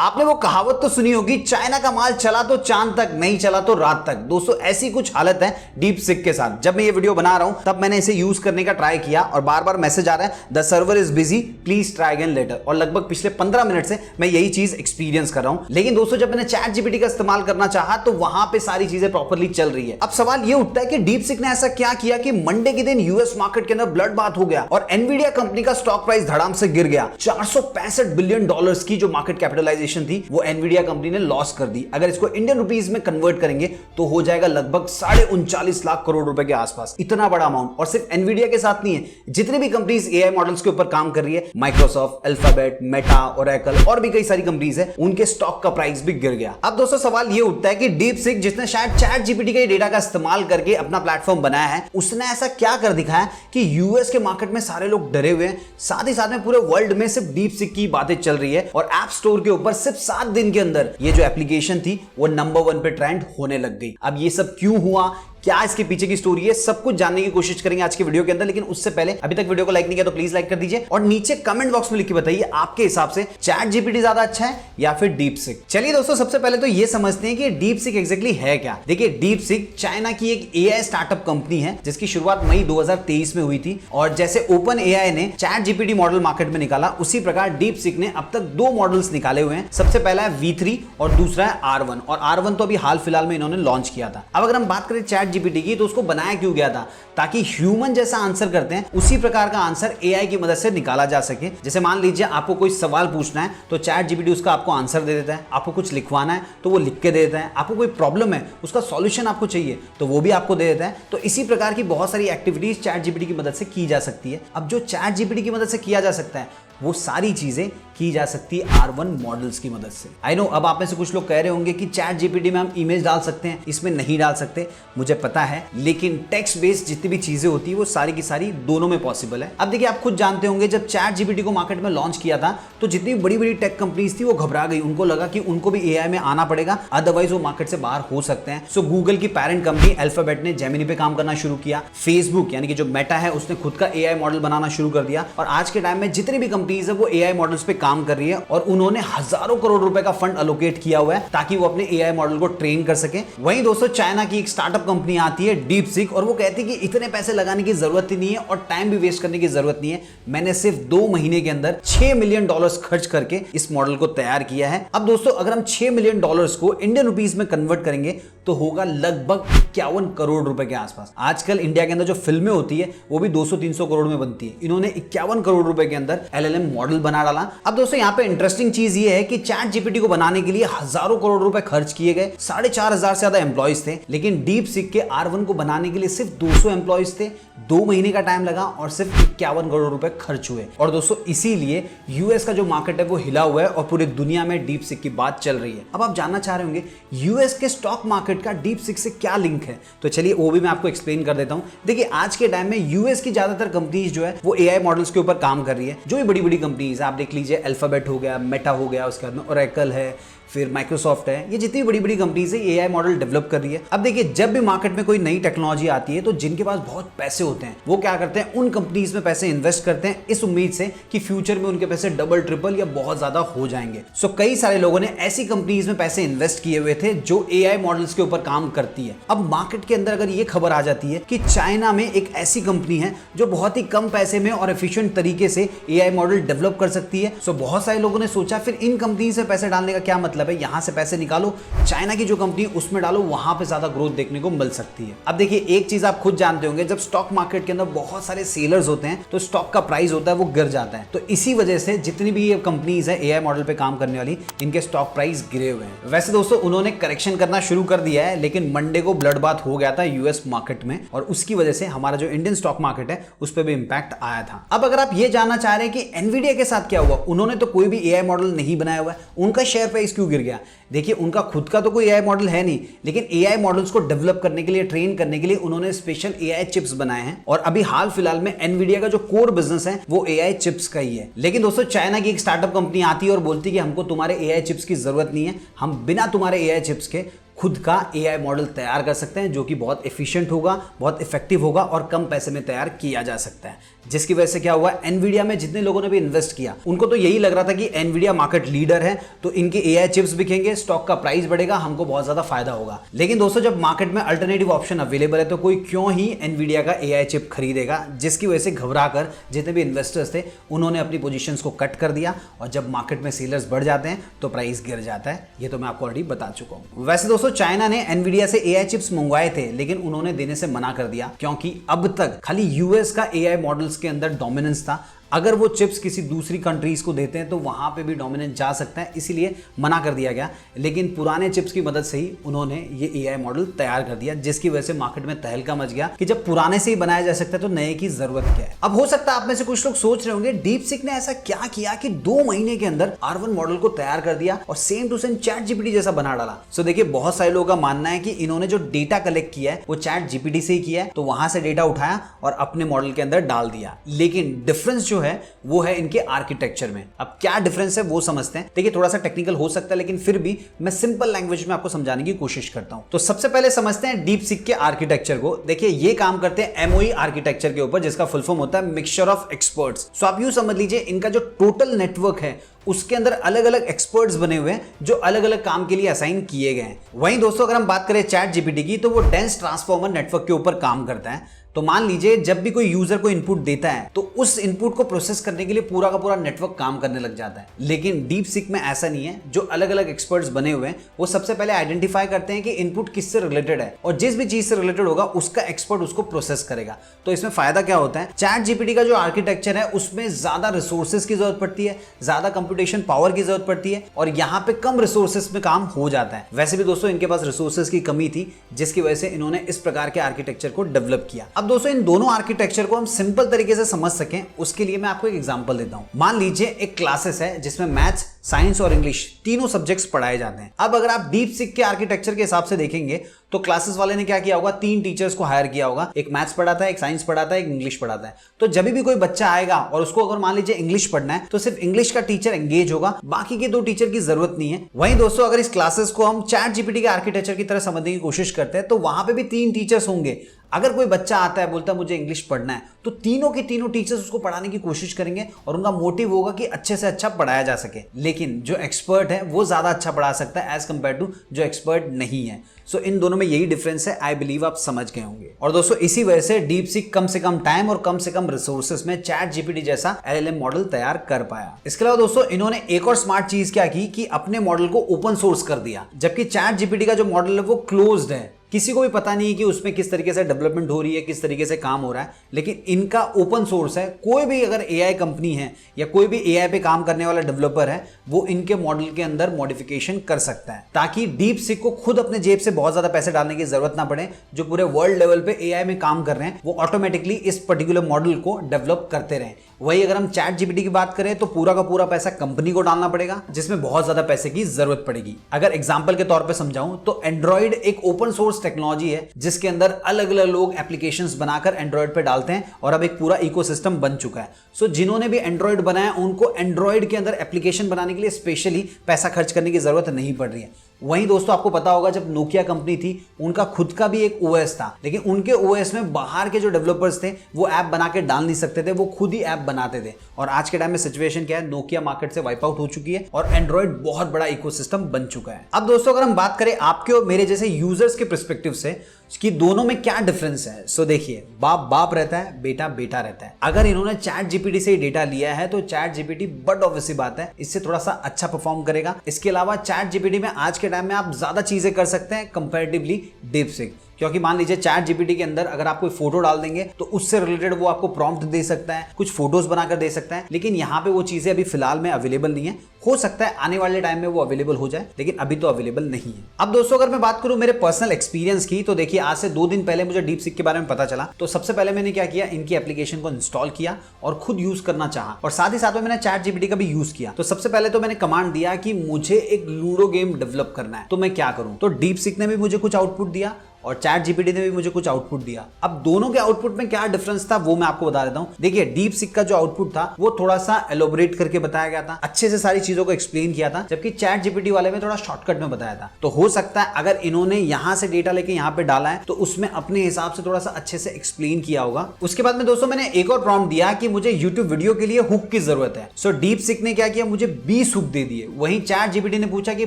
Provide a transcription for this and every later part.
आपने वो कहावत तो सुनी होगी, चाइना का माल चला तो चांद तक, नहीं चला तो रात तक। दोस्तों ऐसी कुछ हालत है डीप सीक के साथ। जब मैं ये वीडियो बना रहा हूं तब मैंने इसे यूज करने का ट्राई किया और बार बार मैसेज आ रहा है the server is busy, please try again later. और लगभग पिछले 15 मिनट से मैं यही चीज एक्सपीरियंस कर रहा हूं। लेकिन दोस्तों जब मैंने चैट जीपीटी का इस्तेमाल करना चाहा तो वहां पे सारी चीजें प्रॉपरली चल रही है। अब सवाल ये उठता है कि डीप सीक ने ऐसा क्या किया कि मंडे के दिन यूएस मार्केट के अंदर ब्लड बाथ हो गया और एनवीडिया कंपनी का स्टॉक प्राइस धड़ाम से गिर गया। $465 बिलियन की जो मार्केट कैपिटलाइजेशन थी वो एनवीडिया कंपनी ने लॉस कर दी। अगर इसको इंडियन रुपीस में कन्वर्ट करेंगे तो हो जाएगा लगभग 39.5 लाख करोड़ रुपए के आसपास। इतना बड़ा अमाउंट। और सिर्फ एनवीडिया के साथ नहीं है, जितने भी कंपनीज एआई मॉडल्स के ऊपर काम कर रही है, माइक्रोसॉफ्ट, अल्फाबेट, मेटा, ओरेकल और भी कई सारी कंपनीज है, उनके स्टॉक का प्राइस भी गिर गया। अब दोस्तों सवाल ये उठता है कि डीप सीक जिसने शायद चैट जीपीटी के डेटा का इस्तेमाल करके अपना प्लेटफॉर्म बनाया है, उसने ऐसा क्या कर दिखाया कि यूएस के मार्केट में सारे लोग डरे हुए हैं, साथ ही साथ में पूरे वर्ल्ड में सिर्फ डीप सीक की बातें चल रही है और ऐप स्टोर के ऊपर सिर्फ 7 दिन के अंदर ये जो एप्लीकेशन थी वो नंबर 1 पे ट्रेंड होने लग गई। अब ये सब क्यों हुआ, क्या इसके पीछे की स्टोरी है, सब कुछ जानने की कोशिश करेंगे आज के वीडियो के अंदर। लेकिन उससे पहले अभी तक वीडियो को लाइक नहीं किया तो प्लीज लाइक कर दीजिए और नीचे कमेंट बॉक्स में लिख के बताइए आपके हिसाब से चैट जीपीटी ज्यादा अच्छा है या फिर डीप सीक। चलिए दोस्तों सबसे पहले तो ये समझते हैं कि डीप सीक एग्जैक्टली है क्या। देखिए डीप सीक चाइना की एक एआई स्टार्टअप कंपनी है जिसकी शुरुआत मई 2023 में हुई थी। और जैसे ओपन एआई ने चैट जीपीटी मॉडल मार्केट में निकाला, उसी प्रकार डीप सीक ने अब तक 2 मॉडल्स निकाले हुए हैं। सबसे पहला है V3 और दूसरा है R1। और R1 तो अभी हाल फिलहाल में इन्होंने लॉन्च किया था। अब अगर हम बात करें चैट जीपीटी की तो उसको बनाया क्यों गया था, ताकि ह्यूमन जैसा आंसर करते हैं उसी प्रकार का आंसर एआई की मदद से निकाला जा सके। जैसे मान लीजिए आपको कोई सवाल पूछना है तो चैट जीपीटी उसका आपको आंसर दे देता है, आपको कुछ लिखवाना है तो वो लिख के दे देता है, आपको कोई प्रॉब्लम है उसका सॉल्यूशन आपको चाहिए तो वो भी आपको दे देता है। तो इसी प्रकार की बहुत सारी एक्टिविटीज चैट जीपीटी की मदद से की जा सकती है। अब जो चैट जीपीटी की मदद से किया जा सकता है वो सारी चीजें की जा सकती है R1 मॉडल्स की मदद से। आई नो अब आप में से कुछ लोग कह रहे होंगे कि चैट जीपीटी में हम इमेज डाल सकते हैं, इसमें नहीं डाल सकते, मुझे पता है, लेकिन टेक्स्ट बेस्ड जितनी भी चीजें होती है वो सारी की सारी दोनों में पॉसिबल है। अब देखिए आप खुद जानते होंगे जब चैट जीपीटी को मार्केट में लॉन्च किया था तो जितनी बड़ी बड़ी टेक कंपनीज थी वो घबरा गई। उनको लगा कि उनको भी एआई में आना पड़ेगा, अदरवाइज वो मार्केट से बाहर हो सकते हैं। सो गूगल की पेरेंट कंपनी अल्फाबेट ने जेमिनी पे काम करना शुरू किया। फेसबुक यानी कि जो मेटा है उसने खुद का एआई मॉडल बनाना शुरू कर दिया। और आज के टाइम में जितनी भी कंपनीज है वो एआई मॉडल्स पे काम कर रही है और उन्होंने हजारों करोड़ रुपए का फंड अलोकेट किया हुआ है ताकि वो अपने एआई मॉडल को ट्रेन कर सके। वहीं दोस्तों चाइना की एक स्टार्टअप कंपनी आती है डीप सीक और वो कहती है कि इतने पैसे लगाने की जरूरत ही नहीं है और टाइम भी वेस्ट करने की जरूरत नहीं है, मैंने सिर्फ 2 महीने के अंदर $6 मिलियन खर्च करके इस मॉडल को तैयार किया है। अब दोस्तों अगर हम $6 मिलियन को इंडियन रुपीस में कन्वर्ट करेंगे तो होगा लगभग 51 करोड़ रुपए के आसपास। आजकल इंडिया के अंदर जो फिल्में होती है वो भी 200-300 करोड़ में बनती है, इन्होंने 51 करोड़ रुपए के अंदर एलएलएम मॉडल बना डाला। अब दोस्तों यहाँ पे इंटरेस्टिंग चीज ये है कि चैट जीपीटी को बनाने के लिए हजारों करोड़ रुपए खर्च किए गए, 4,500 से ज्यादा एम्प्लॉइज थे, लेकिन डीप सीक के R1 को बनाने के लिए सिर्फ 200 एम्प्लॉइज थे, 2 महीने का टाइम लगा और सिर्फ 51 करोड़ रुपए खर्च हुए। और दोस्तों इसीलिए यूएस का जो मार्केट है वो हिला हुआ है और पूरी दुनिया में डीप सीक की बात चल रही है। अब आप जानना चाह रहे होंगे यूएस के स्टॉक मार्केट का डीप सीक से क्या लिंक है, तो चलिए वो भी मैं आपको एक्सप्लेन कर देता हूं। देखिए आज के टाइम में यूएस की ज्यादातर कंपनीज जो है वो एआई मॉडल्स के ऊपर काम कर रही है। जो भी बड़ी बड़ी कंपनीज आप देख लीजिए, अल्फाबेट हो गया, मेटा हो गया, उसके बाद में ओरेकल है, फिर माइक्रोसॉफ्ट है, ये जितनी बड़ी बड़ी कंपनीज है एआई मॉडल डेवलप कर रही है। अब देखिए जब भी मार्केट में कोई नई टेक्नोलॉजी आती है तो जिनके पास बहुत पैसे होते हैं वो क्या करते हैं, उन कंपनीज में पैसे इन्वेस्ट करते हैं इस उम्मीद से कि फ्यूचर में उनके पैसे डबल ट्रिपल या बहुत ज्यादा हो जाएंगे। सो कई सारे लोगों ने ऐसी कंपनीज में पैसे इन्वेस्ट किए हुए थे जो एआई मॉडल्स के ऊपर काम करती है। अब मार्केट के अंदर अगर ये खबर आ जाती है कि चाइना में एक ऐसी कंपनी है जो बहुत ही कम पैसे में और एफिशिएंट तरीके से एआई मॉडल डेवलप कर सकती है, सो बहुत सारे लोगों ने सोचा फिर इन कंपनी से पैसे डालने का क्या मतलब है, यहां से पैसे निकालो, चाइना की जो कंपनी उसमें डालो, वहां पे ज्यादा ग्रोथ देखने को मिल सकती है। अब देखिए एक चीज आप खुद जानते होंगे, जब स्टॉक मार्केट के अंदर बहुत सारे सेलर्स होते हैं तो स्टॉक का प्राइस होता है वो गिर जाता है। तो इसी वजह से जितनी भी ये कंपनीज है एआई मॉडल पे काम करने वाली, इनके स्टॉक प्राइस गिरे हुए हैं। वैसे दोस्तों उन्होंने करेक्शन करना शुरू कर दिया है, लेकिन मंडे को ब्लड बाथ हो गया था यूएस मार्केट में और उसकी वजह से हमारा जो इंडियन स्टॉक मार्केट है उस पर भी इंपैक्ट आया था। अब अगर आप ये जानना चाह रहे हैं कि एनवीडिया के साथ क्या हुआ, उन्होंने तो कोई भी एआई मॉडल नहीं बनाया हुआ है, उनका शेयर प्राइस क्यों गिर गया। देखिए उनका खुद का तो कोई एआई मॉडल है नहीं, लेकिन एआई मॉडल्स को डेवलप करने के लिए, ट्रेन करने के लिए उन्होंने स्पेशल एआई चिप्स बनाए हैं। और अभी हाल फिलहाल में एनवीडिया का जो कोर बिजनेस है वो एआई चिप्स का ही है। लेकिन दोस्तों चाइना की एक स्टार्टअप कंपनी आती है और बोलती है कि हमको तुम्हारे एआई चिप्स की जरूरत नहीं है, हम बिना तुम्हारे एआई चिप्स के खुद का एआई मॉडल तैयार कर सकते हैं जो कि बहुत एफिशिएंट होगा, बहुत इफेक्टिव होगा और कम पैसे में तैयार किया जा सकता है। जिसकी वजह से क्या हुआ, एनवीडिया में जितने लोगों ने भी इन्वेस्ट किया उनको तो यही लग रहा था कि एनवीडिया मार्केट लीडर है, तो इनके एआई चिप्स बिकेंगे, स्टॉक का प्राइस बढ़ेगा, हमको बहुत ज्यादा फायदा होगा। लेकिन दोस्तों जब मार्केट में अल्टरनेटिव ऑप्शन अवेलेबल है तो कोई क्यों ही एनवीडिया का एआई चिप खरीदेगा, जिसकी वजह से घबरा कर जितने भी इन्वेस्टर्स थे उन्होंने अपनी पोजीशंस को कट कर दिया और जब मार्केट में सेलर्स बढ़ जाते हैं तो प्राइस गिर जाता है। ये तो मैं आपको ऑलरेडी बता चुका हूं। वैसे दोस्तों चाइना ने एनवीडिया से एआई चिप्स मंगवाए थे लेकिन उन्होंने देने से मना कर दिया क्योंकि अब तक खाली यूएस का एआई मॉडल्स के अंदर डोमिनेंस था। अगर वो चिप्स किसी दूसरी कंट्रीज को देते हैं तो वहां पे भी डोमिनेंस जा सकता है, इसीलिए मना कर दिया गया। लेकिन पुराने चिप्स की मदद से ही उन्होंने ये एआई मॉडल तैयार कर दिया, जिसकी वजह से मार्केट में तहलका मच गया कि जब पुराने से ही बनाया जा सकता है तो नए की जरूरत क्या है। अब हो सकता है आप में से कुछ लोग सोच रहे होंगे डीपसीक ने ऐसा क्या किया कि 2 महीने के अंदर R1 मॉडल को तैयार कर दिया और same to same chat GPT जैसा बना डाला। सो देखिए बहुत सारे लोगों का मानना है कि इन्होंने जो डेटा कलेक्ट किया है वो चैट जीपीटी से ही किया है, तो वहां से डेटा उठाया और अपने मॉडल के अंदर डाल दिया। लेकिन डिफरेंस जो है वो है इनके आर्किटेक्चर में। अब क्या डिफरेंस है वो समझते हैं। देखिए थोड़ा सा टेक्निकल हो सकता है लेकिन फिर भी मैं सिंपल लैंग्वेज में आपको समझाने की कोशिश करता हूं। तो सबसे पहले समझते हैं डीपसीक के आर्किटेक्चर को। देखिए ये काम करते हैं एमओई आर्किटेक्चर के ऊपर, जिसका फुल फॉर्म होता है मिक्सचर ऑफ एक्सपर्ट्स। सो आप यूं समझ लीजिए इनका जो टोटल नेटवर्क है उसके अंदर अलग अलग एक्सपर्ट्स बने हुए हैं जो अलग अलग काम के लिए असाइन किए गए हैं। वहीं दोस्तों अगर हम बात करें चैट जीपीटी की तो वो डेंस ट्रांसफॉर्मर नेटवर्क के ऊपर काम करता है। तो मान लीजिए जब भी कोई यूजर को इनपुट देता है तो उस इनपुट को प्रोसेस करने के लिए पूरा का पूरा नेटवर्क काम करने लग जाता है। लेकिन डीपसीक में ऐसा नहीं है। जो अलग अलग एक्सपर्ट्स बने हुए हैं वो सबसे पहले आइडेंटिफाई करते हैं कि इनपुट किससे रिलेटेड है और जिस भी चीज से रिलेटेड होगा उसका एक्सपर्ट उसको प्रोसेस करेगा। तो इसमें फायदा क्या होता है, चैट जीपीटी का जो आर्किटेक्चर है उसमें ज्यादा रिसोर्सेज की जरूरत पड़ती है, ज्यादा कंप्यूटेशन पावर की जरूरत पड़ती है और यहाँ पे कम रिसोर्सेज में काम हो जाता है। वैसे भी दोस्तों इनके पास रिसोर्सेज की कमी थी, जिसकी वजह से इन्होंने इस प्रकार के आर्किटेक्चर को डेवलप किया। अब दोस्तों इन दोनों आर्किटेक्चर को हम सिंपल तरीके से समझ सकें उसके लिए मैं आपको एक एग्जांपल देता हूं। मान लीजिए एक क्लासेस है जिसमें मैथ्स, साइंस और इंग्लिश तीनों सब्जेक्ट्स पढ़ाए जाते हैं। अब अगर आप डीपसीक के आर्किटेक्चर के हिसाब से देखेंगे तो क्लासेस वाले ने क्या किया होगा, 3 टीचर्स को हायर किया होगा। एक मैथ्स पढ़ाता है, एक साइंस पढ़ाता है, एक इंग्लिश पढ़ाता है। तो जब भी कोई बच्चा आएगा और उसको अगर मान लीजिए इंग्लिश पढ़ना है तो सिर्फ इंग्लिश का टीचर एंगेज होगा, बाकी के 2 टीचर की जरूरत नहीं है। वहीं दोस्तों अगर इस क्लासेस को हम चैट जीपीटी के आर्किटेक्चर की तरह समझने की कोशिश करते हैं तो वहां पे भी 3 टीचर्स होंगे। अगर कोई बच्चा आता है बोलता है मुझे इंग्लिश पढ़ना है तो तीनों के तीनों टीचर्स उसको पढ़ाने की कोशिश करेंगे और उनका मोटिव होगा कि अच्छे से अच्छा पढ़ाया जा सके। लेकिन जो एक्सपर्ट है वो ज्यादा अच्छा पढ़ा सकता है एज कंपेयर टू जो एक्सपर्ट नहीं है। सो इन दोनों में यही डिफरेंस है। आई बिलीव आप समझ गए होंगे। और दोस्तों इसी वजह से डीपसीक कम से कम टाइम और कम से कम रिसोर्सेज में चैट जीपीटी जैसा एलएलएम मॉडल तैयार कर पाया। इसके अलावा दोस्तों इन्होंने एक और स्मार्ट चीज क्या की कि अपने मॉडल को ओपन सोर्स कर दिया, जबकि चैट जीपीटी का जो मॉडल है वो क्लोज्ड है। किसी को भी पता नहीं है कि उसमें किस तरीके से डेवलपमेंट हो रही है, किस तरीके से काम हो रहा है, लेकिन इनका ओपन सोर्स है। कोई भी अगर एआई कंपनी है या कोई भी एआई पे काम करने वाला डेवलपर है वो इनके मॉडल के अंदर मॉडिफिकेशन कर सकता है, ताकि डीपसीक को खुद अपने जेब से बहुत ज्यादा पैसे डालने की जरूरत ना पड़े। जो पूरे वर्ल्ड लेवल पे एआई में काम कर रहे हैं वो ऑटोमेटिकली इस पर्टिकुलर मॉडल को डेवलप करते रहें। वही अगर हम चैट जीपीटी की बात करें तो पूरा का पूरा पैसा कंपनी को डालना पड़ेगा, जिसमें बहुत ज्यादा पैसे की जरूरत पड़ेगी। अगर एग्जांपल के तौर पे समझाऊं तो एंड्रॉइड एक ओपन सोर्स टेक्नोलॉजी है जिसके अंदर अलग अलग लोग एप्लीकेशंस बनाकर एंड्रॉइड पे डालते हैं और अब एक पूरा इकोसिस्टम बन चुका है। सो जिन्होंने भी एंड्रॉइड बनाया उनको एंड्रॉइड के अंदर एप्लीकेशन बनाने के लिए स्पेशली पैसा खर्च करने की जरूरत नहीं पड़ रही है। वहीं दोस्तों आपको पता होगा जब नोकिया कंपनी थी उनका खुद का भी एक ओएस था, लेकिन उनके ओएस में बाहर के जो डेवलपर्स थे वो ऐप बना के डाल नहीं सकते थे, वो खुद ही ऐप बनाते थे। और आज के टाइम में सिचुएशन क्या है, नोकिया मार्केट से वाइप आउट हो चुकी है और एंड्रॉइड बहुत बड़ा इकोसिस्टम बन चुका है। अब दोस्तों अगर हम बात करें आपके और मेरे जैसे यूजर्स के पर्सपेक्टिव से कि दोनों में क्या डिफरेंस है, सो देखिए बाप बाप रहता है, बेटा बेटा रहता है। अगर इन्होंने चैट जीपीटी से ही डेटा लिया है तो चैट जीपीटी बट ऑब्वियस बात है इससे थोड़ा सा अच्छा परफॉर्म करेगा। इसके अलावा चैट जीपीटी में आज के टाइम में आप ज्यादा चीजें कर सकते हैं कंपैरेटिवली डीपसीक, क्योंकि मान लीजिए चैट जीपीटी के अंदर अगर आप कोई फोटो डाल देंगे तो उससे रिलेटेड वो आपको प्रॉम्प्ट दे सकता है, कुछ फोटोज बनाकर दे सकता है, लेकिन यहाँ पे वो चीजें अभी फिलहाल में अवेलेबल नहीं है। हो सकता है आने वाले टाइम में वो अवेलेबल हो जाए, लेकिन अभी तो अवेलेबल नहीं है। अब दोस्तों अगर मैं बात करूं मेरे पर्सनल एक्सपीरियंस की तो देखिए आज से 2 दिन पहले मुझे डीपसीक के बारे में पता चला, तो सबसे पहले मैंने क्या किया, इनकी एप्लीकेशन को इंस्टॉल किया और खुद यूज करना चाहा और साथ ही साथ में मैंने चैट जीपीटी का भी यूज किया। तो सबसे पहले तो मैंने कमांड दिया कि मुझे एक लूडो गेम डेवलप करना है, तो मैं क्या करूं। तो डीपसीक ने भी मुझे कुछ आउटपुट दिया और चैट जीपीटी ने भी मुझे कुछ आउटपुट दिया। अब दोनों के आउटपुट में क्या डिफरेंस था वो मैं आपको बता देता हूं। देखिए डीप सिक का जो आउटपुट था वो थोड़ा सा एलोबरेट करके बताया गया था, अच्छे से सारी चीजों को एक्सप्लेन किया था, जबकि चैट जीपीटी वाले में थोड़ा शॉर्टकट में बताया था। तो हो सकता है अगर इन्होंने यहां से डेटा लेके यहां पे डाला है तो उसमें अपने हिसाब से थोड़ा सा अच्छे से एक्सप्लेन किया होगा। उसके बाद में दोस्तों मैंने एक और प्रॉम्प्ट दिया कि मुझे यूट्यूब वीडियो के लिए हुक की जरूरत है। सो डीप सिक ने क्या किया, मुझे 20 हुक दे दिए। वहीं चैट जीपीटी ने पूछा कि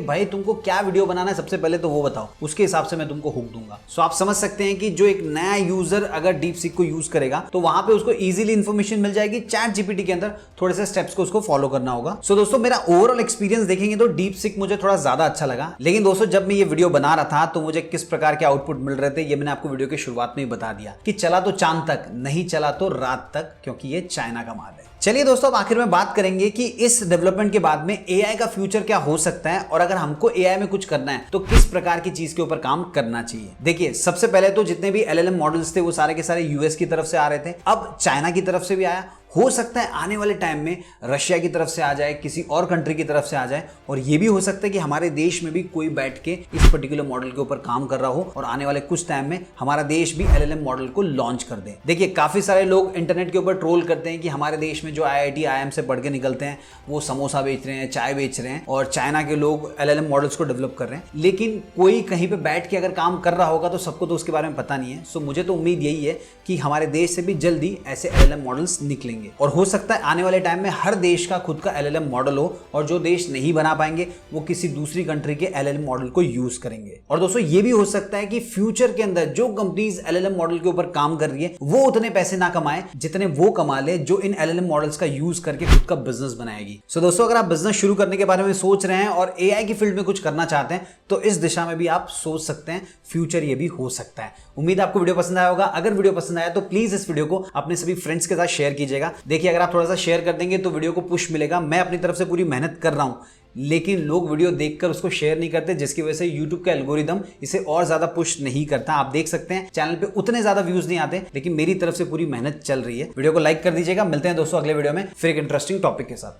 भाई तुमको क्या वीडियो बनाना है, सबसे पहले तो वो बताओ, उसके हिसाब से मैं तुमको हुक दूंगा। सो आप समझ सकते हैं कि जो एक नया यूजर अगर डीप सिक को यूज करेगा तो वहां पे उसको इजीली इंफॉर्मेशन मिल जाएगी। चैट जीपीटी के अंदर थोड़े से स्टेप्स को उसको फॉलो करना होगा। सो दोस्तों मेरा ओवरऑल एक्सपीरियंस देखेंगे तो डीप सिक मुझे थोड़ा ज्यादा अच्छा लगा। लेकिन दोस्तों जब मैं ये वीडियो बना रहा था तो मुझे किस प्रकार के आउटपुट मिल रहे थे ये मैंने आपको वीडियो की शुरुआत में ही बता दिया कि चला तो चांद तक, नहीं चला तो रात तक, क्योंकि ये चाइना का माल है। चलिए दोस्तों अब आखिर में बात करेंगे कि इस डेवलपमेंट के बाद में एआई का फ्यूचर क्या हो सकता है, और अगर हमको एआई में कुछ करना है तो किस प्रकार की चीज के ऊपर काम करना चाहिए। देखिए सबसे पहले तो जितने भी एलएलएम मॉडल्स थे वो सारे के सारे यूएस की तरफ से आ रहे थे, अब चाइना की तरफ से भी आया। हो सकता है आने वाले टाइम में रशिया की तरफ से आ जाए, किसी और कंट्री की तरफ से आ जाए, और ये भी हो सकता है कि हमारे देश में भी कोई बैठ के इस पर्टिकुलर मॉडल के ऊपर काम कर रहा हो और आने वाले कुछ टाइम में हमारा देश भी एलएलएम मॉडल को लॉन्च कर दे। देखिए काफी सारे लोग इंटरनेट के ऊपर ट्रोल करते हैं कि हमारे देश में जो आईआईटी आईआईएम से पढ़ के निकलते हैं वो समोसा बेच रहे हैं, चाय बेच रहे हैं, और चाइना के लोग एलएलएम मॉडल्स को डेवलप कर रहे हैं। लेकिन कोई कहीं पे बैठ के अगर काम कर रहा होगा तो सबको तो उसके बारे में पता नहीं है। सो मुझे तो उम्मीद यही है कि हमारे देश से भी जल्दी ऐसे एलएलएम मॉडल्स निकलेंगे, और हो सकता है आने वाले टाइम में हर देश का खुद का एलएलएम मॉडल हो, और जो देश नहीं बना पाएंगे वो किसी दूसरी कंट्री के एलएलएम मॉडल को यूज करेंगे। और दोस्तों ये भी हो सकता है कि फ्यूचर के अंदर जो कंपनीज एलएलएम मॉडल के ऊपर काम कर रही है वो उतने पैसे ना कमाए जितने वो कमा ले जो इन एलएलएम मॉडल्स का यूज करके खुद का बिजनेस बनाएगी। सो दोस्तों अगर आप बिजनेस शुरू करने के बारे में सोच रहे हैं और एआई की फील्ड में कुछ करना चाहते हैं तो इस दिशा में भी आप सोच सकते हैं, फ्यूचर ये भी हो सकता है। उम्मीद आपको वीडियो पसंद आया होगा। अगर वीडियो पसंद आया तो प्लीज इस वीडियो को अपने सभी फ्रेंड्स के साथ शेयर कीजिएगा। देखिए अगर आप थोड़ा सा शेयर कर देंगे तो वीडियो को पुश मिलेगा। मैं अपनी तरफ से पूरी मेहनत कर रहा हूं, लेकिन लोग वीडियो देखकर उसको शेयर नहीं करते, जिसकी वजह से YouTube का एल्गोरिदम इसे और ज्यादा पुश नहीं करता। आप देख सकते हैं चैनल पे उतने ज्यादा व्यूज नहीं आते, लेकिन मेरी तरफ से पूरी मेहनत चल रही है। वीडियो को लाइक कर दीजिएगा। मिलते हैं दोस्तों अगले वीडियो में फिर एक इंटरेस्टिंग टॉपिक के साथ।